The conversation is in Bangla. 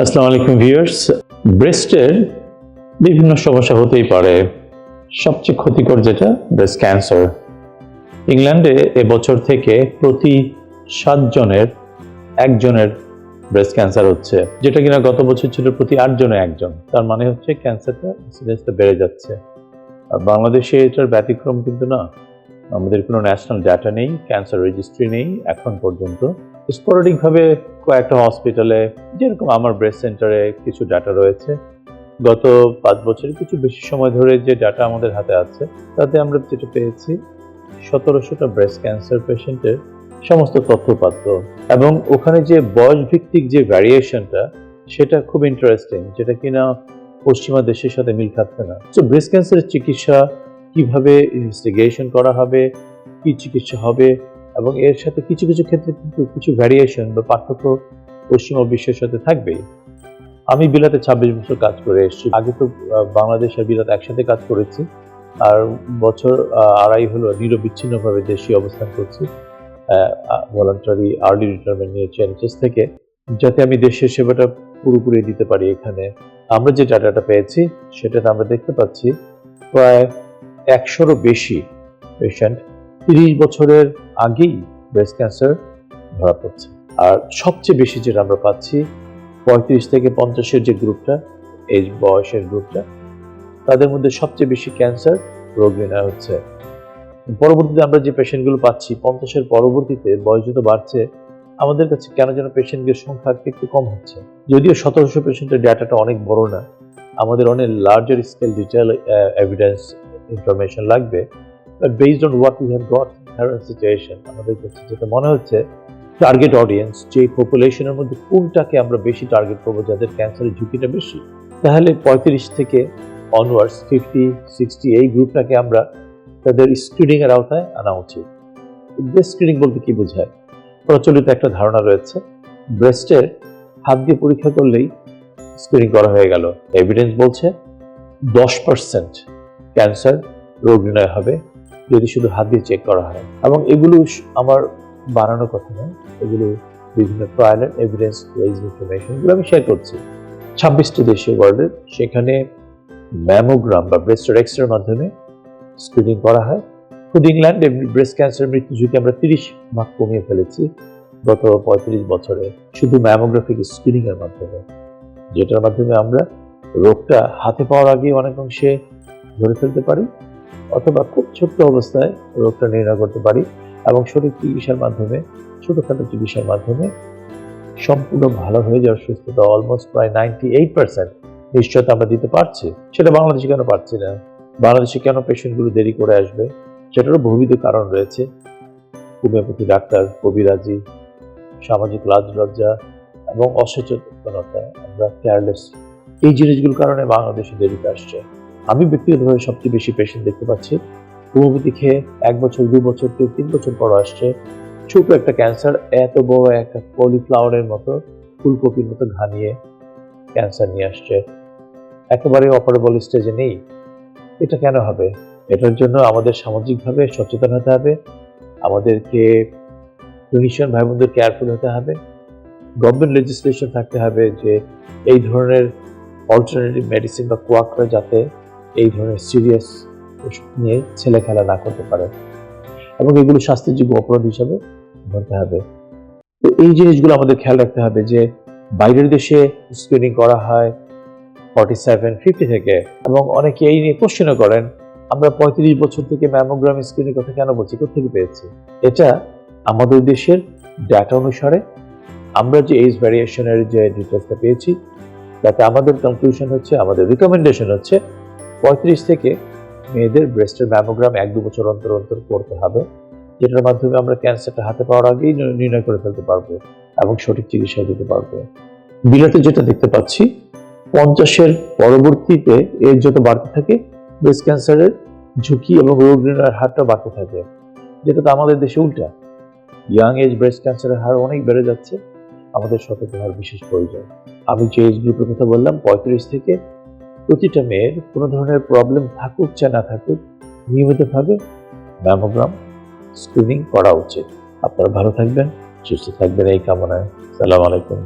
আসসালামু আলাইকুম ভিউয়ার্স। ব্রেস্টের বিভিন্ন সমস্যা হতেই পারে। সবচেয়ে ক্ষতিকর যেটা ব্রেস্ট ক্যান্সার। ইংল্যান্ডে এবছর থেকে প্রতি 7 জনের 1 জনের ব্রেস্ট ক্যান্সার হচ্ছে, যেটা কিনা গত বছর ছিল প্রতি 8 জনে 1 জন। তার মানে হচ্ছে ক্যান্সারটা ইনসিডেন্সটা বেড়ে যাচ্ছে। আর বাংলাদেশে এটার ব্যতিক্রম কিন্তু না। আমাদের কোনো ন্যাশনাল ডাটা নেই, ক্যান্সার রেজিস্ট্রি নেই এখন পর্যন্ত। স্পোরাডিকভাবে কয়েকটা হসপিটালে, যেরকম আমার ব্রেস্ট সেন্টারে কিছু ডাটা রয়েছে। গত 5 বছরে কিছু বেশি সময় ধরে যে ডাটা আমাদের হাতে আছে, তাতে আমরা যেটা পেয়েছি 1700টা ব্রেস্ট ক্যান্সার পেশেন্টের সমস্ত তথ্যপাত্র, এবং ওখানে যে বয়স ভিত্তিক যে ভ্যারিয়েশনটা, সেটা খুব ইন্টারেস্টিং, যেটা কিনা পশ্চিমা দেশের সাথে মিল খাচ্ছে না। তো ব্রেস্ট ক্যান্সারের চিকিৎসা কিভাবে ইনভেস্টিগেশন করা হবে, কি চিকিৎসা হবে, এবং এর সাথে কিছু কিছু ক্ষেত্রে কিন্তু কিছু ভ্যারিয়েশন বা পার্থক্য পশ্চিমা বিশ্বের সাথে থাকবেই। আমি বিলাতে 26 বছর কাজ করে এসেছি। আগে তো বাংলাদেশ আর বিলাত একসাথে কাজ করেছি, আর বছর আড়াই হলো নিরবিচ্ছিন্নভাবে দেশে অবস্থান করছি। ভলান্টারি আর্লি রিটায়ারমেন্ট নিয়েছি এনএচএস থেকে, যাতে আমি দেশের সেবাটা পুরোপুরি দিতে পারি। এখানে আমরা যে ডাটাটা পেয়েছি সেটাতে আমরা দেখতে পাচ্ছি প্রায় 100-এরও বেশি পেশেন্ট 30 বছরের আগেই ব্রেস্ট ক্যান্সার ধরা পড়ছে। আর সবচেয়ে বেশি যেটা আমরা পাচ্ছি 35 থেকে 50-এর যে গ্রুপটা, এই বয়সের গ্রুপটা, তাদের মধ্যে সবচেয়ে বেশি ক্যান্সার রোগ নির্ণয় হচ্ছে। পরবর্তীতে আমরা যে পেশেন্টগুলো পাচ্ছি 50-এর পরবর্তীতে বয়স যত বাড়ছে, আমাদের কাছে কেন যেন পেশেন্টের সংখ্যা একটু কম হচ্ছে। যদিও 1700 পেশেন্টের ডাটাটা অনেক বড় না, আমাদের অনেক larger scale detail evidence information লাগবে। But based on what we have got current situation, আমাদের কাছে যেটা মনে হচ্ছে টার্গেট অডিয়েন্স, যে পপুলেশনের মধ্যে কোনটাকে আমরা বেশি টার্গেট করবো, যাদের ক্যান্সারের ঝুঁকিটা বেশি, তাহলে 35 থেকে অনওয়ার্ডস 50-60 এই গ্রুপটাকে আমরা তাদের স্ক্রিনিং এর আওতায় আনা উচিত। ব্রেস্ট স্ক্রিনিং বলতে কি বোঝায়? প্রচলিত একটা ধারণা রয়েছে, ব্রেস্টের হাত দিয়ে পরীক্ষা করলেই স্ক্রিনিং করা হয়ে গেল। এভিডেন্স বলছে 10% ক্যান্সার রোগ নির্ণয় হবে যদি শুধু হাত দিয়ে চেক করা হয়। এবং এগুলো আমার বানানো কথা নয়, এগুলো বিভিন্ন ট্রায়াল এভিডেন্স বেসড ইনফরমেশন, এগুলো আমি শেয়ার করছি। 26টি দেশে ওয়ার্ল্ডের, সেখানে ম্যামোগ্রাম বা ব্রেস্ট এক্স-রের মাধ্যমে স্ক্রিনিং করা হয়। শুধু ইংল্যান্ডে ব্রেস্ট ক্যান্সার মৃত্যু ঝুঁকি আমরা 30 ভাগ কমিয়ে ফেলেছি গত 35 বছরে, শুধু ম্যামোগ্রাফিক স্ক্রিনিং এর মাধ্যমে, যেটার মাধ্যমে আমরা রোগটা হাতে পাওয়ার আগে অনেক অংশে ধরে ফেলতে পারি, অথবা খুব ছোট্ট অবস্থায় রোগটা নির্ণয় করতে পারি, এবং সঠিক চিকিৎসার মাধ্যমে, ছোটখাটো চিকিৎসার মাধ্যমে সম্পূর্ণ ভালো হয়ে যাওয়ার সুস্থতা অলমোস্ট প্রায় 98% নিশ্চয়তা আমরা দিতে পারছি। সেটা বাংলাদেশে কেন পারছি না? বাংলাদেশে কেন পেশেন্টগুলো দেরি করে আসবে? সেটারও বহুবিধ কারণ রয়েছে। হোমিওপ্যাথি ডাক্তার, কবিরাজি, সামাজিক লাজ লজ্জা এবং অসচেতনতা, আমরা কেয়ারলেস, এই জিনিসগুলোর কারণে বাংলাদেশে দেরিতে আসছে। আমি ব্যক্তিগতভাবে সবচেয়ে বেশি পেশেন্ট দেখতে পাচ্ছি হোমিওপ্যাথি খেয়ে 1 বছর, 2 বছর, 3 বছর পর আসছে। ছোট একটা ক্যান্সার এত বড় একটা কলিফ্লাওয়ারের মতো, ফুলকপির মতো ঘানিয়ে ক্যান্সার নিয়ে আসছে, একেবারে অপারেবল স্টেজে নেই। এটা কেন হবে? এটার জন্য আমাদের সামাজিকভাবে সচেতন হতে হবে, আমাদেরকে ক্লিনিশিয়ান ভাই বোনদের কেয়ারফুল হতে হবে, গভর্নমেন্ট লেজিসলেশন থাকতে হবে যে এই ধরনের অল্টারনেটিভ মেডিসিন বা কোয়াকরা যাতে এই ধরনের সিরিয়াস ওষুধ নিয়ে ছেলে খেলা না করতে পারে, এবং এগুলো শাস্তিযোগ্য অপরাধ হিসাবে ধরতে হবে। তো এই জিনিসগুলো আমাদের খেয়াল রাখতে হবে যে বাইরের দেশে স্ক্রিনিং করা হয় 47-50 থেকে, এবং অনেকে এই নিয়ে কোশ্চেনও করেন, আমরা 35 বছর থেকে ম্যামোগ্রাম স্ক্রিনিং কথা কেন বলছি, কোথেকে পেয়েছি? এটা আমাদের দেশের ডাটা অনুসারে আমরা যে এজ ভ্যারিয়েশনের যে ডিটেলসটা পেয়েছি, তাতে আমাদের কনক্লুশন হচ্ছে, আমাদের রিকমেন্ডেশন হচ্ছে 35 থেকে মেয়েদের ব্রেস্টের ম্যামোগ্রাম 1-2 বছর অন্তর অন্তর করতে হবে, যেটার মাধ্যমে আমরা ক্যান্সারটা হাতে পাওয়ার আগেই নির্ণয় করে ফেলতে পারবো এবং সঠিক চিকিৎসা দিতে পারবো। বিলাতে যেটা দেখতে পাচ্ছি, 50-এর পরবর্তীতে এজ যত বাড়তে থাকে, ব্রেস্ট ক্যান্সারের ঝুঁকি এবং রোগ নির্ণয়ের হারটা বাড়তে থাকে, যেটা তো আমাদের দেশে উল্টা। ইয়াং এজ ব্রেস্ট ক্যান্সারের হার অনেক বেড়ে যাচ্ছে, আমাদের সতর্ক হওয়ার বিশেষ প্রয়োজন। আমি যে এজ গ্রুপের কথা বললাম 35 থেকে, প্রতিটা মেয়ের কোনো ধরনের প্রবলেম থাকুক চা না থাকুক, নিয়মিতভাবে ম্যামোগ্রাম স্ক্রিনিং করা উচিত। আপনারা ভালো থাকবেন, সুস্থ থাকবেন এই কামনায়। আসসালামু আলাইকুম।